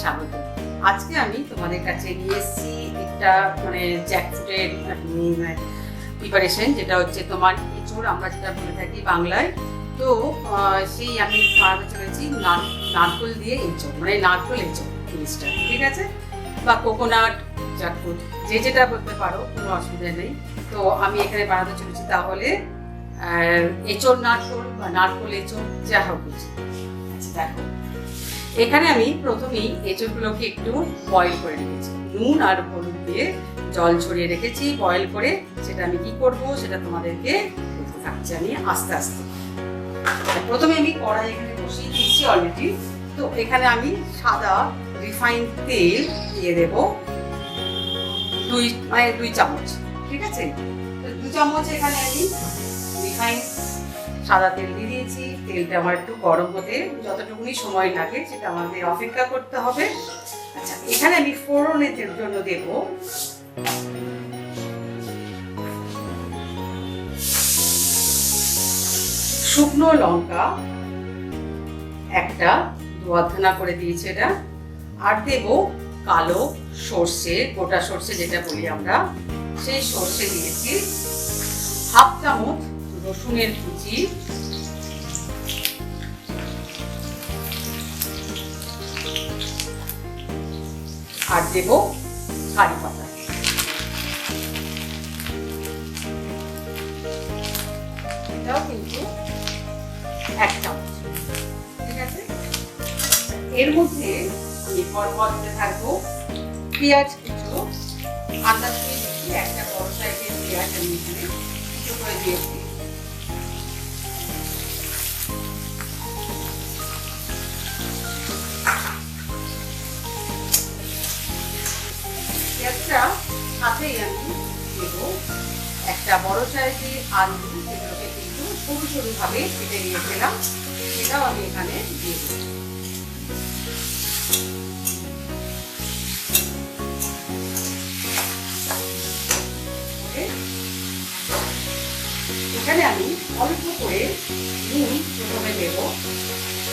স্বাগত। আজকে আমি তোমাদের কাছে নিয়ে এসেছি একটা মানে জ্যাকফ্রুটের প্রিপারেশন, যেটা হচ্ছে তোমার এঁচোড় আমরা যেটা বলে থাকি বাংলায়। তো সেই আমি বানাতে চলেছি নারকোল দিয়ে এঁচোড়, মানে নারকোল এঁচোড় জিনিসটা, ঠিক আছে? বা কোকোনাট জ্যাকফ্রুট, যে যেটা বলতে পারো, কোনো অসুবিধা নেই। তো আমি এখানে বানাতে চলেছি তাহলে এঁচোড় নারকোল বা নারকোল এঁচোড়, যা হোক কিছু। আচ্ছা দেখো, এখানে আমি প্রথমেই এঁচোড়গুলোকে একটু বয়েল করে রেখেছি, নুন আর হলুদ দিয়ে জল ছড়িয়ে রেখেছি বয়েল করে। সেটা আমি কি করব সেটা তোমাদেরকে বলতে থাকছি আমি আস্তে আস্তে। প্রথমে আমি কড়াই এখানে বসিয়ে দিয়েছি অলরেডি। তো এখানে আমি সাদা রিফাইন্ড তেল দিয়ে দেব দুই চামচ, ঠিক আছে? তো 2 চামচ এখানে আমি রিফাইন্ড সাদা তেল দিয়ে দিয়েছি। তেলটা আমার একটু গরম হতে যতটুকুনি সময় লাগে সেটা আমাদের অপেক্ষা করতে হবে। আচ্ছা, এখানে আমি ফোড়নের জন্য দেব শুকনো লঙ্কা একটা, 2 আধখানা করে দিয়েছি এটা। আর দেব কালো সর্ষে, গোটা সর্ষে যেটা বলি আমরা, সেই সর্ষে দিয়েছি। 1/2 চামচ রসুনের কুচি, আর দেব কারি পাতা। এটাও কিন্তু 1 চামচ, ঠিক আছে? এর মধ্যে আমি পরপর দিতে থাকবো পেঁয়াজ কুচো, আদা দিয়ে একটা বড় সাইজের পেঁয়াজ আমি এখানে কুচো করে দিয়েছি। পেঁয়াজটা সাথেই আমি দেব একটা বড় সাইজের আলু, যেগুলোকে কিন্তু সরু সরু ভাবে কেটে নিয়েছিলাম, সেটাও আমি এখানে দিয়ে দেব। এখানে আমি অল্প করে নুন প্রথমে দেব,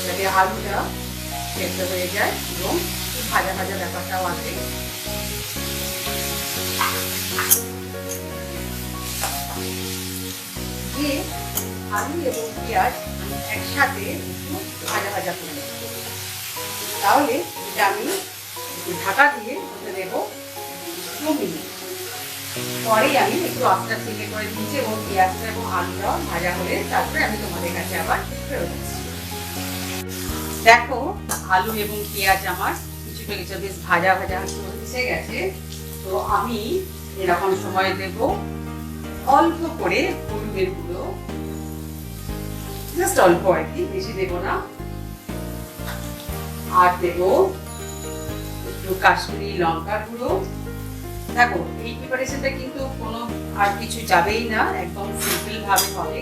যাতে আলুটা সেদ্ধ হয়ে যায় এবং ভাজা ভাজা ব্যাপারটাও আছে। দিয়ে আলু এবং পেঁয়াজ আমি একসাথে একটু ভাজা ভাজা করে নেব। তাহলে এটা আমি ঢাকা দিয়ে হতে দেব 2 মিনিট। পরেই আমি একটু আস্তে থেকে করে দিয়েছি এবং পেঁয়াজটা এবং আলুটা ভাজা হলে তারপরে আমি তোমাদের কাছে আবার ফেরত আসছি। দেখো, আলু এবং পেঁয়াজ আমার কিছুটা কিছু বেশ ভাজা ভাজা এসে গেছে। তো আমি এরকম সময় দেব অল্প করে হলুদের গুঁড়ো, জাস্ট অল্প আর কি, বেশি দেব না। আর দেব একটু কাশ্মীরি লঙ্কার গুঁড়ো। দেখো, এই প্রিপারেশনটা কিন্তু কোনো আর কিছু যাবেই না, একদম সিম্পল ভাবে হবে,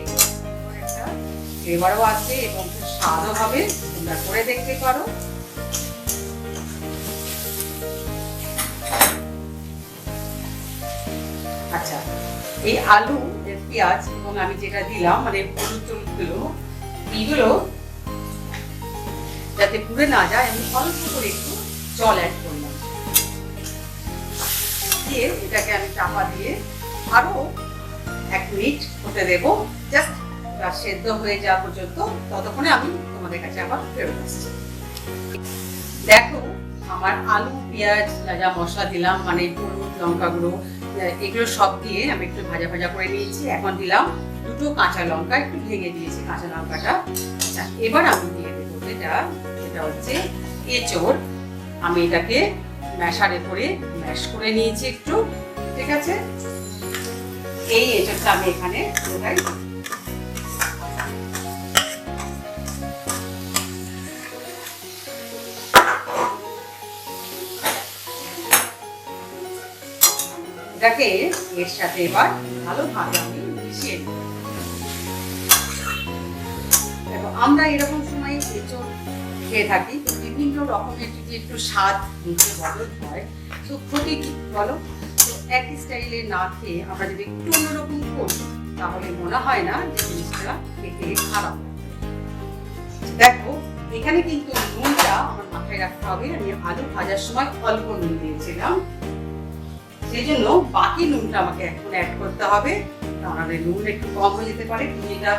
একটা ফ্লেভারও আছে এবং স্বাদও হবে। তোমরা করে দেখতে পারো। আচ্ছা, এই আলু, পেঁয়াজ এবং আমি যেটা দিলাম মানে হলুদ টলুদগুলো, এইগুলো যাতে পুড়ে না যায় আমি অল্প করে একটু জল অ্যাড করলাম। দিয়ে এটাকে আমি চাপা দিয়ে আরো 1 মিনিট হতে দেবো, জাস্ট সেদ্ধ হয়ে যাওয়া পর্যন্ত। ততক্ষণে আমি তোমাদের কাছে আবার ফেরত আসছি। দেখো, আমার আলু পেঁয়াজ যা মশলা দিলাম মানে হলুদ লঙ্কা গুঁড়ো, এগুলো সব দিয়ে আমি একটু ভাজা ভাজা করে নিয়েছি। এখন দিলাম 2 কাঁচা লঙ্কা, একটু ভেঙে দিয়েছি কাঁচা লঙ্কাটা। আচ্ছা, এবার আমি দিয়ে দেবো এটা হচ্ছে এঁচোড়। আমি এটাকে ম্যাশারে করে ম্যাশ করে নিয়েছি একটু, ঠিক আছে? এই এঁচোড়টা আমি এখানে দেখাই। এটাকে এর সাথে এবার ভালোভাবে আমি মিশিয়ে নেব। দেখো, আমরা এরকম সময় এঁচোড় খেয়ে থাকি, বিভিন্ন রকমের যদি একটু স্বাদ মুখে বদল হয় তো ক্ষতি কি বলো? তো একই স্টাইলে না খেয়ে আমরা যদি একটু অন্যরকম করি তাহলে মনে হয় না যে জিনিসটা খেতে খারাপ। দেখো, এখানে কিন্তু নুনটা আমার মাথায় রাখতে হবে। আমি আলু ভাজার সময় অল্প নুন দিয়েছিলাম, সেই জন্য বাকি নুনটা আমাকে এখন অ্যাড করতে হবে। তাহলে নুন একটু কম হয়ে যেতে পারে, তুমি এটা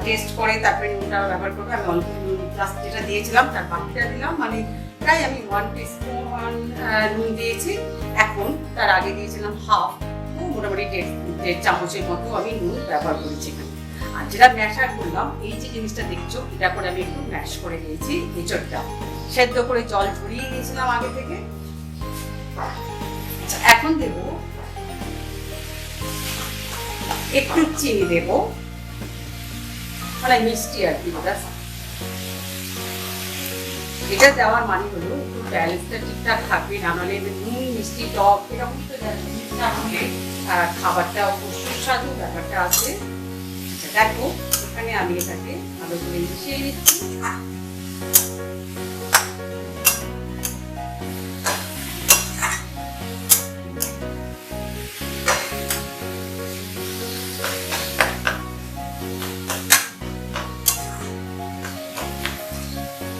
টেস্ট করে তারপরে নুনটা ব্যবহার করবে। আমি অল্প নুন প্লাস যেটা দিয়েছিলাম তার বাকিটা দিলাম, মানে প্রায় আমি 1 টিস্পুন নুন দিয়েছি। এখন তার আগে দিয়েছিলাম হাফ, মোটামুটি 1.5 চামচের মতো আমি নুন ব্যবহার করেছি। আর যেটা ম্যাশার করলাম, এই যে জিনিসটা দেখছো, এটা করে আমি একটু ম্যাশ করে নিয়েছি। এঁচড়টা সেদ্ধ করে জল ঝরিয়ে নিয়েছিলাম আগে থেকে। এখন দেব একটু চিনি, দেব মানে মিষ্টি আর কি। এটা দেওয়ার মানে হলো একটু ব্যালেন্সটা ঠিকঠাক থাকবে, না হলে নুন মিষ্টি টক এরকম তো না হলে খাবারটা সুস্বাদু ব্যাপারটা আছে। দেখো এখানে আমি এটাকে ভালো করে মিশিয়ে নিচ্ছি।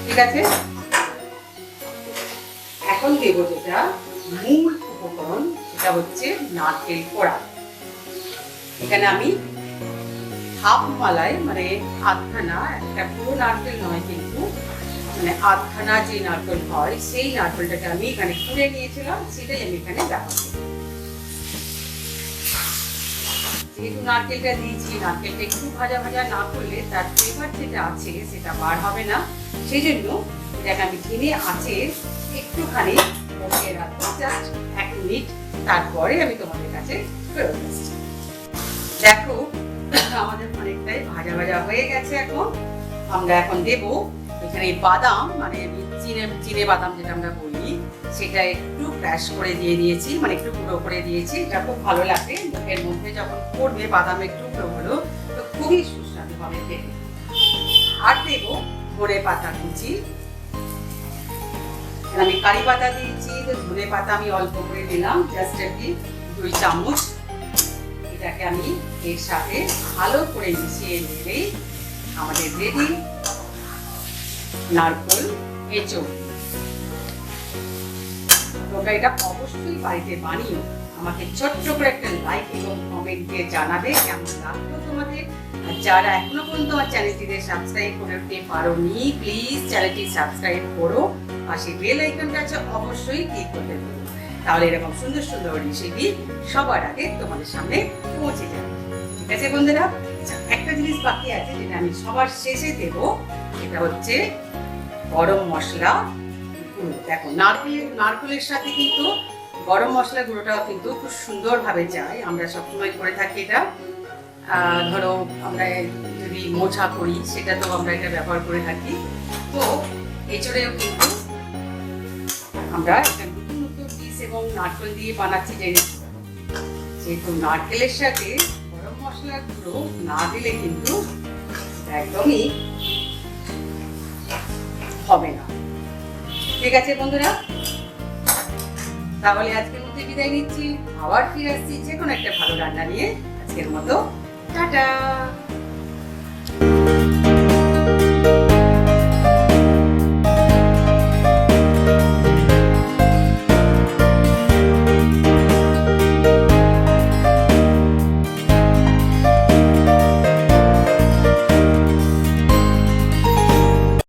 ঠিক আছে, এখন দেব যেটা মূল উপকরণ, সেটা হচ্ছে নারকেল কোড়া। এখানে আমি হাফ মালাই মানে আধখানা, একটা পুরো নারকেল নয় কিন্তু, মানে আধখানা যে নারকেল হয় সেই নারকেলটাকে আমি এখানে কুড়ে নিয়েছিলাম, সেটাই আমি এখানে ব্যবহার করি। যেহেতু নারকেলটা দিয়েছি, নারকেলটা একটু ভাজা ভাজা না করলে তার ফ্লেভার যেটা আছে সেটা বার হবে না, সেই জন্য এটাকে আমি ধিনে আঁচে একটুখানি বসিয়ে রাখবো, জাস্ট 1 মিনিট। তারপরে আমি তোমাদের কাছে ফেরত আসছি। দেখো আমাদের অনেকটাই ভাজা ভাজা হয়ে গেছে। এখন আমরা দেব এখানে বাদাম, মানে চিনে বাদাম যেটা আমরা বলি, সেটা একটু ক্র্যাশ করে দিয়ে দিয়েছি, মানে একটু গুঁড়ো করে দিয়েছি। এটা খুব ভালো লাগে মুখের মধ্যে যখন পড়বে বাদাম একটু গুঁড়ো, তো খুবই সুস্বাদু হবে খেতে। আর দেব ধনে পাতা কুচি। আমি কারি পাতা দিয়েছি, তো ধনে পাতা আমি অল্প করে দিলাম, জাস্ট একটি 2 চামচ। এটাকে আমি এর সাথে ভালো করে মিশিয়ে নিলেই আমাদের রেডি নারকেল এঁচড়। তোমরা এটা অবশ্যই বাড়িতে বানিয়ে আমাকে ছোট্ট করে একটা লাইক এবং কমেন্ট দিয়ে জানাবে কেমন লাগলো তোমাদের। আর যারা এখনো পর্যন্ত আমার চ্যানেলটিতে সাবস্ক্রাইব করতে পারোনি, প্লিজ চ্যানেলটি সাবস্ক্রাইব করো, পাশে বেল আইকনটা আছে অবশ্যই ক্লিক করতে পারো, তাহলে এরকম সুন্দর সুন্দর রেসিপি সবার আগে তোমাদের সামনে পৌঁছে যাবে। ঠিক আছে বন্ধুরা, একটা জিনিস বাকি আছে যেটা আমি সবার শেষে দেব, সেটা হচ্ছে গরম মশলা গুঁড়ো। দেখো নারকেলের সাথে কিন্তু গরম মশলা গুঁড়োটাও কিন্তু খুব সুন্দরভাবে যায়। আমরা সবসময় করে থাকি এটা, ধরো আমরা যদি মোছা করি সেটা তো আমরা এটা ব্যবহার করে থাকি। তো এছাড়াও কিন্তু আমরা একটা নতুন নতুন ডিশ এবং নারকেল দিয়ে বানাচ্ছি, যেহেতু নারকেলের সাথে গরম মশলা গুঁড়ো না দিলে কিন্তু একদমই হবে না। ঠিক আছে বন্ধুরা, তাহলে আজকের মধ্যে বিদায় নিচ্ছি। আবার ফিরে আসছি যে কোনো একটা ভালো রান্না নিয়ে। আজকের মতো টাটা।